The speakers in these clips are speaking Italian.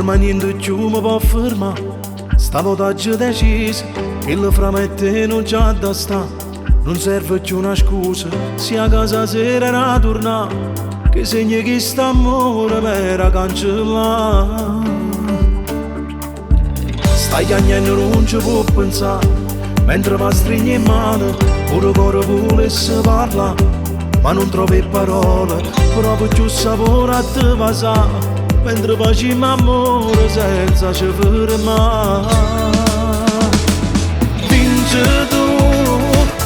ma niente più mi può fermare. Stavo da già deciso, il fra me e te non c'ha da sta. Non serve più una scusa, sia a casa sera era tornare, che segna che st'amore m'era cancellato. Stai agnendo non ci può pensare, mentre va stringe in mano, pure cuore volesse parlare, ma non trovi parole, proprio più sapore a te passare, mentre facciamo amore senza ci fermare. Vince tu,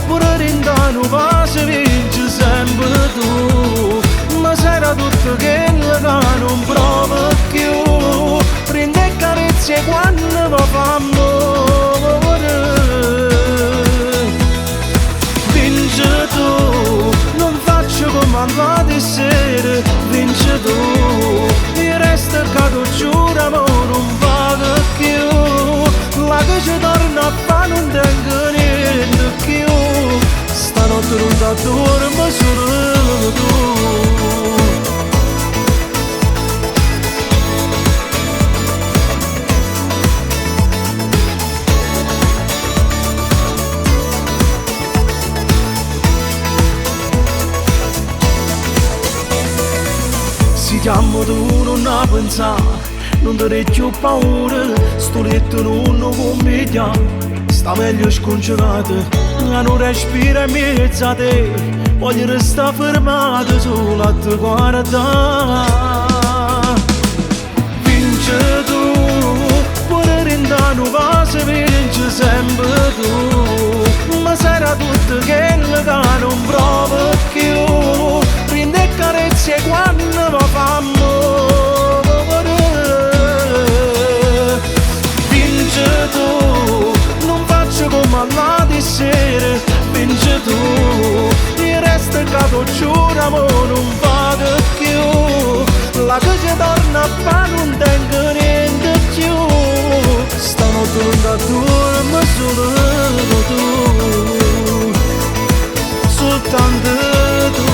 pure rindano pace, vince sempre tu, ma sarà tutto che non prova più, prende carezze quando mi fa amore. Vince tu, non faccio come andate sera, vince tu, il resto che tu giura ma non vado più, la che ci torna a fa non tengo niente più, stanotte non da dormo solo tu. Si chiama tu non a pensare, non te ne più paura, sto letto non lo commedia, sta meglio scongelata, non respira in mezzo a te, voglio restare fermata solo a te guardare. Vince tu, pure rindano pace, vince sempre tu, ma sarà tutto che non prova più, prende carezze quando mi fa amore. Vince tu, non faccio come andate sera, vince tu, il resto che tu giura ma non vado più, la che ci torna a fa non tengo niente più, stanotte non da dormo solo tu, soltanto tu.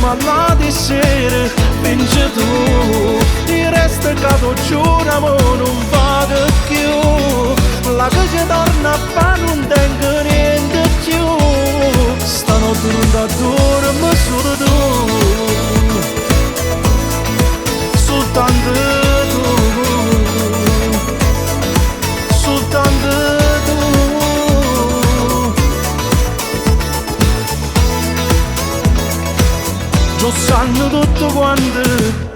Andate sera, vince tu, il resto che tu giura ma non vado più, la che ci torna a fa non tengo niente più, stanotte non da dormo solo tu, soltanto tu, soltanto tu. Lo sanno tutto quanto